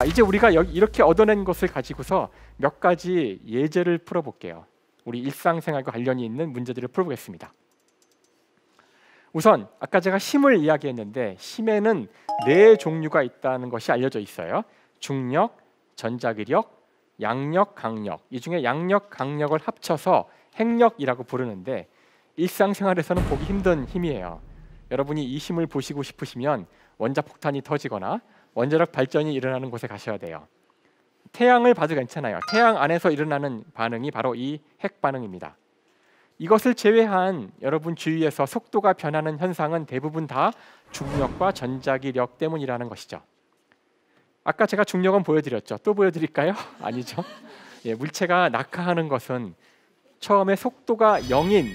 이제 우리가 이렇게 얻어낸 것을 가지고서 몇 가지 예제를 풀어볼게요. 우리 일상생활과 관련이 있는 문제들을 풀어보겠습니다. 우선 아까 제가 힘을 이야기했는데 힘에는 4종류가 있다는 것이 알려져 있어요. 중력, 전자기력, 양력, 강력. 이 중에 양력, 강력을 합쳐서 핵력이라고 부르는데 일상생활에서는 보기 힘든 힘이에요. 여러분이 이 힘을 보시고 싶으시면 원자폭탄이 터지거나 원자력 발전이 일어나는 곳에 가셔야 돼요. 태양을 봐도 괜찮아요. 태양 안에서 일어나는 반응이 바로 이 핵반응입니다. 이것을 제외한 여러분 주위에서 속도가 변하는 현상은 대부분 다 중력과 전자기력 때문이라는 것이죠. 아까 제가 중력은 보여드렸죠. 또 보여드릴까요? 아니죠. 물체가 낙하하는 것은 처음에 속도가 0인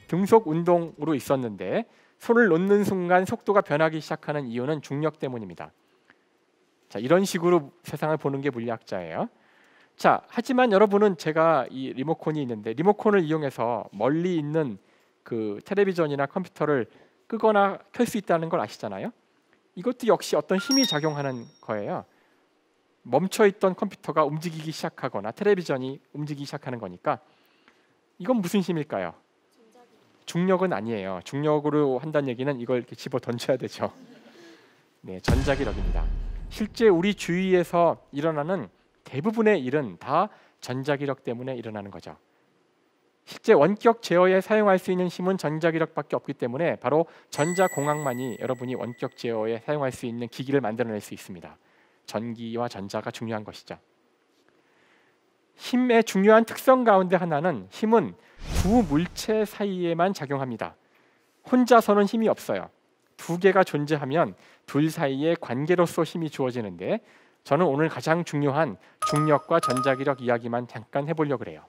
등속 운동으로 있었는데 손을 놓는 순간 속도가 변하기 시작하는 이유는 중력 때문입니다. 자, 이런 식으로 세상을 보는 게 물리학자예요. 자, 하지만 여러분은 제가 이 리모컨이 있는데 리모컨을 이용해서 멀리 있는 그 텔레비전이나 컴퓨터를 끄거나 켤 수 있다는 걸 아시잖아요. 이것도 역시 어떤 힘이 작용하는 거예요. 멈춰있던 컴퓨터가 움직이기 시작하거나 텔레비전이 움직이기 시작하는 거니까 이건 무슨 힘일까요? 중력은 아니에요. 중력으로 한다는 얘기는 이걸 이렇게 집어 던져야 되죠. 네, 전자기력입니다. 실제 우리 주위에서 일어나는 대부분의 일은 다 전자기력 때문에 일어나는 거죠. 실제 원격 제어에 사용할 수 있는 힘은 전자기력밖에 없기 때문에 바로 전자공학만이 여러분이 원격 제어에 사용할 수 있는 기기를 만들어낼 수 있습니다. 전기와 전자가 중요한 것이죠. 힘의 중요한 특성 가운데 하나는 힘은 두 물체 사이에만 작용합니다. 혼자서는 힘이 없어요. 두 개가 존재하면 둘 사이의 관계로서 힘이 주어지는데 저는 오늘 가장 중요한 중력과 전자기력 이야기만 잠깐 해보려고 해요.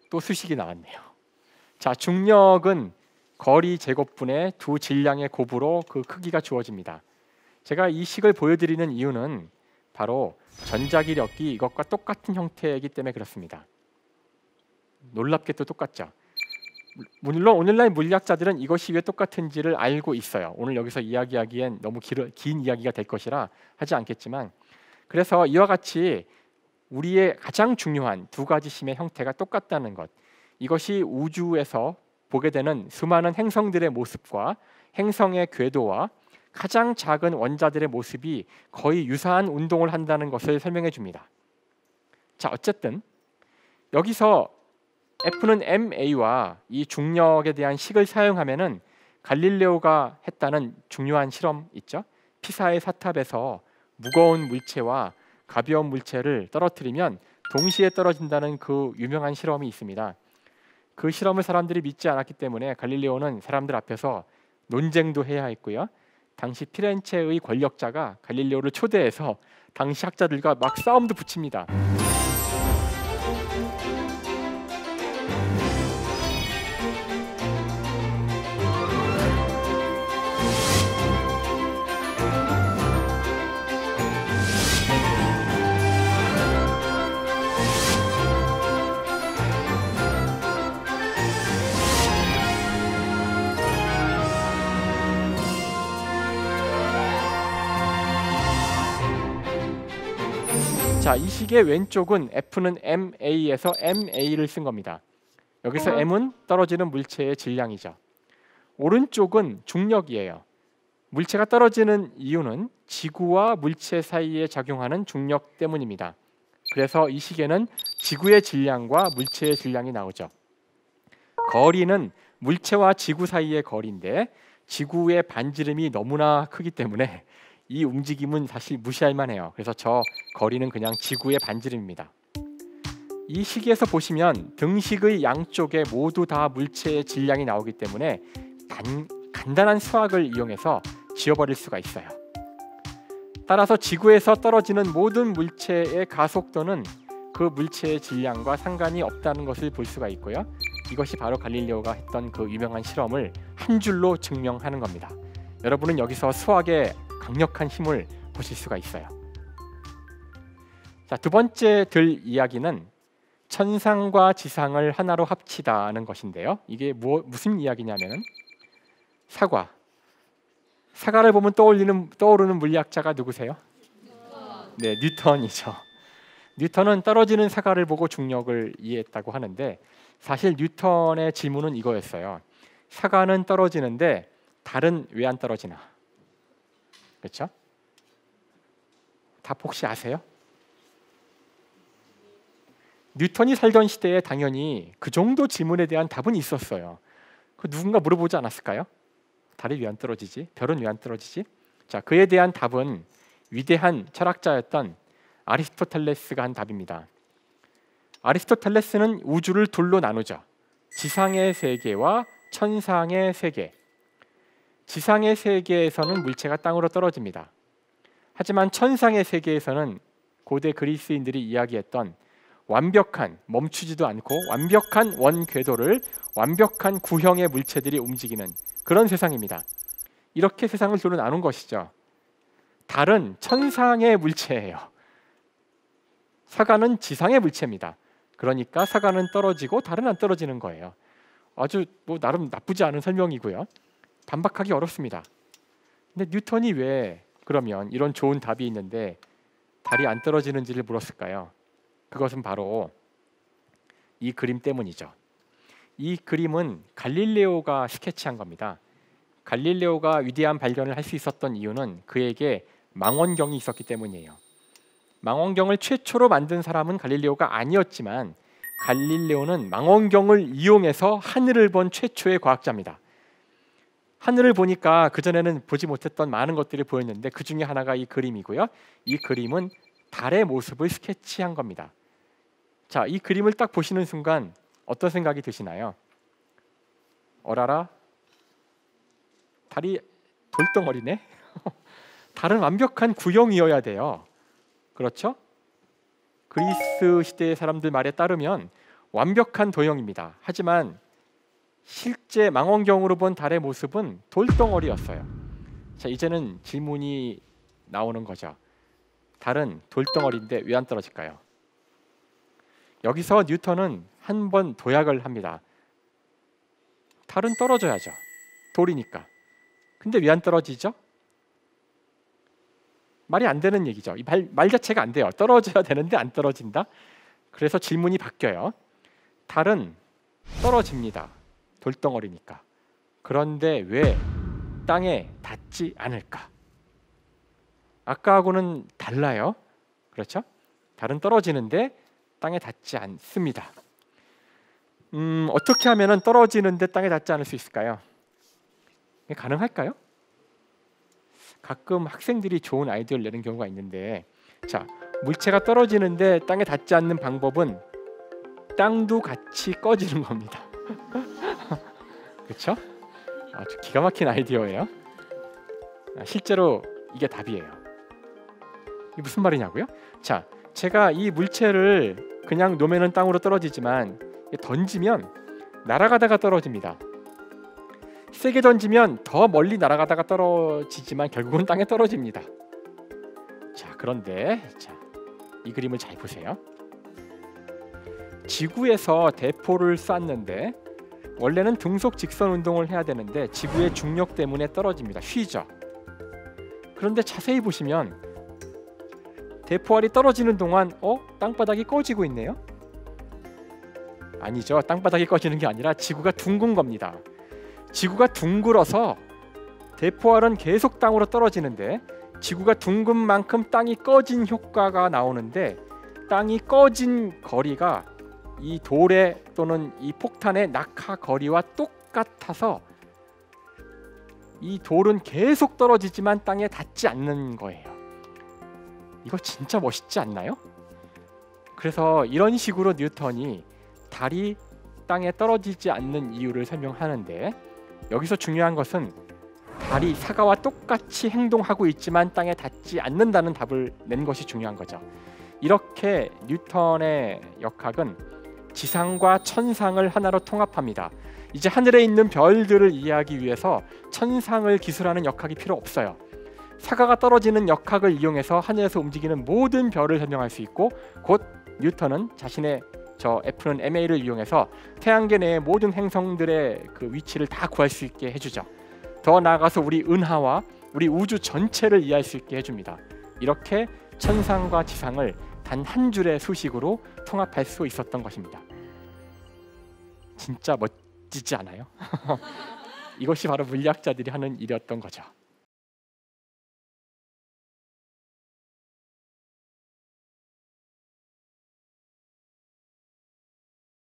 또 수식이 나왔네요. 자, 중력은 거리 제곱분의 두 질량의 곱으로 그 크기가 주어집니다. 제가 이 식을 보여드리는 이유는 바로 전자기력이 이것과 똑같은 형태이기 때문에 그렇습니다. 놀랍게도 똑같죠. 물론 오늘날 물리학자들은 이것이 왜 똑같은지를 알고 있어요. 오늘 여기서 이야기하기엔 너무 긴 이야기가 될 것이라 하지 않겠지만, 그래서 이와 같이 우리의 가장 중요한 두 가지 힘의 형태가 똑같다는 것, 이것이 우주에서 보게 되는 수많은 행성들의 모습과 행성의 궤도와 가장 작은 원자들의 모습이 거의 유사한 운동을 한다는 것을 설명해 줍니다. 자, 어쨌든 여기서 F는 ma와 이 중력에 대한 식을 사용하면은 갈릴레오가 했다는 중요한 실험 있죠. 피사의 사탑에서 무거운 물체와 가벼운 물체를 떨어뜨리면 동시에 떨어진다는 그 유명한 실험이 있습니다. 그 실험을 사람들이 믿지 않았기 때문에 갈릴레오는 사람들 앞에서 논쟁도 해야 했고요. 당시 피렌체의 권력자가 갈릴레오를 초대해서 당시 학자들과 막 싸움도 붙입니다. 자, 이 식의 왼쪽은 F는 ma에서 ma를 쓴 겁니다. 여기서 m은 떨어지는 물체의 질량이죠. 오른쪽은 중력이에요. 물체가 떨어지는 이유는 지구와 물체 사이에 작용하는 중력 때문입니다. 그래서 이 식에는 지구의 질량과 물체의 질량이 나오죠. 거리는 물체와 지구 사이의 거리인데 지구의 반지름이 너무나 크기 때문에 이 움직임은 사실 무시할 만해요. 그래서 저 거리는 그냥 지구의 반지름입니다. 이 식에서 보시면 등식의 양쪽에 모두 다 물체의 질량이 나오기 때문에 간단한 수학을 이용해서 지워버릴 수가 있어요. 따라서 지구에서 떨어지는 모든 물체의 가속도는 그 물체의 질량과 상관이 없다는 것을 볼 수가 있고요. 이것이 바로 갈릴레오가 했던 그 유명한 실험을 한 줄로 증명하는 겁니다. 여러분은 여기서 수학의 강력한 힘을 보실 수가 있어요. 자, 두 번째 들 이야기는 천상과 지상을 하나로 합치다는 것인데요. 이게 무슨 이야기냐면은 사과를 보면 떠오르는 물리학자가 누구세요? 네, 뉴턴이죠. 뉴턴은 떨어지는 사과를 보고 중력을 이해했다고 하는데 사실 뉴턴의 질문은 이거였어요. 사과는 떨어지는데 달은 왜 안 떨어지나? 그렇죠? 답 혹시 아세요? 뉴턴이 살던 시대에 당연히 그 정도 질문에 대한 답은 있었어요. 그 누군가 물어보지 않았을까요? 달이 왜 안 떨어지지? 별은 왜 안 떨어지지? 자, 그에 대한 답은 위대한 철학자였던 아리스토텔레스가 한 답입니다. 아리스토텔레스는 우주를 둘로 나누죠. 지상의 세계와 천상의 세계. 지상의 세계에서는 물체가 땅으로 떨어집니다. 하지만 천상의 세계에서는 고대 그리스인들이 이야기했던 완벽한, 멈추지도 않고 완벽한 원궤도를 완벽한 구형의 물체들이 움직이는 그런 세상입니다. 이렇게 세상을 둘로 나눈 것이죠. 달은 천상의 물체예요. 사과는 지상의 물체입니다. 그러니까 사과는 떨어지고 달은 안 떨어지는 거예요. 아주 나름 나쁘지 않은 설명이고요. 반박하기 어렵습니다. 근데 뉴턴이 왜 그러면 이런 좋은 답이 있는데 달이 안 떨어지는지를 물었을까요? 그것은 바로 이 그림 때문이죠. 이 그림은 갈릴레오가 스케치한 겁니다. 갈릴레오가 위대한 발견을 할 수 있었던 이유는 그에게 망원경이 있었기 때문이에요. 망원경을 최초로 만든 사람은 갈릴레오가 아니었지만 갈릴레오는 망원경을 이용해서 하늘을 본 최초의 과학자입니다. 하늘을 보니까 그전에는 보지 못했던 많은 것들이 보였는데 그 중에 하나가 이 그림이고요. 이 그림은 달의 모습을 스케치한 겁니다. 자, 이 그림을 딱 보시는 순간 어떤 생각이 드시나요? 어라라? 달이 돌덩어리네? 달은 완벽한 구형이어야 돼요. 그렇죠? 그리스 시대의 사람들 말에 따르면 완벽한 도형입니다. 하지만 실제 망원경으로 본 달의 모습은 돌덩어리였어요. 자, 이제는 질문이 나오는 거죠. 달은 돌덩어리인데 왜 안 떨어질까요? 여기서 뉴턴은 한 번 도약을 합니다. 달은 떨어져야죠. 돌이니까. 근데 왜 안 떨어지죠? 말이 안 되는 얘기죠. 이 말 자체가 안 돼요. 떨어져야 되는데 안 떨어진다. 그래서 질문이 바뀌어요. 달은 떨어집니다. 돌덩어리니까. 그런데 왜 땅에 닿지 않을까? 아까하고는 달라요. 그렇죠? 달은 떨어지는데 땅에 닿지 않습니다. 어떻게 하면 떨어지는데 땅에 닿지 않을 수 있을까요? 가능할까요? 가끔 학생들이 좋은 아이디어를 내는 경우가 있는데, 자, 물체가 떨어지는데 땅에 닿지 않는 방법은 땅도 같이 꺼지는 겁니다. 그렇죠? 아주 기가 막힌 아이디어예요. 실제로 이게 답이에요. 이게 무슨 말이냐고요? 자, 제가 이 물체를 그냥 놓으면 땅으로 떨어지지만 던지면 날아가다가 떨어집니다. 세게 던지면 더 멀리 날아가다가 떨어지지만 결국은 땅에 떨어집니다. 자, 그런데 이 그림을 잘 보세요. 지구에서 대포를 쐈는데 원래는 등속 직선 운동을 해야 되는데 지구의 중력 때문에 떨어집니다. 휘죠. 그런데 자세히 보시면 대포알이 떨어지는 동안 땅바닥이 꺼지고 있네요. 아니죠. 땅바닥이 꺼지는 게 아니라 지구가 둥근 겁니다. 지구가 둥글어서 대포알은 계속 땅으로 떨어지는데 지구가 둥근 만큼 땅이 꺼진 효과가 나오는데 땅이 꺼진 거리가 이 돌의 또는 이 폭탄의 낙하 거리와 똑같아서 이 돌은 계속 떨어지지만 땅에 닿지 않는 거예요. 이거 진짜 멋있지 않나요? 그래서 이런 식으로 뉴턴이 달이 땅에 떨어지지 않는 이유를 설명하는데, 여기서 중요한 것은 달이 사과와 똑같이 행동하고 있지만 땅에 닿지 않는다는 답을 낸 것이 중요한 거죠. 이렇게 뉴턴의 역학은 지상과 천상을 하나로 통합합니다. 이제 하늘에 있는 별들을 이해하기 위해서 천상을 기술하는 역학이 필요 없어요. 사과가 떨어지는 역학을 이용해서 하늘에서 움직이는 모든 별을 설명할 수 있고, 곧 뉴턴은 자신의 F는 ma를 이용해서 태양계 내의 모든 행성들의 그 위치를 다 구할 수 있게 해주죠. 더 나아가서 우리 은하와 우리 우주 전체를 이해할 수 있게 해줍니다. 이렇게 천상과 지상을 단 한 줄의 수식으로 통합할 수 있었던 것입니다. 진짜 멋지지 않아요? 이것이 바로 물리학자들이 하는 일이었던 거죠.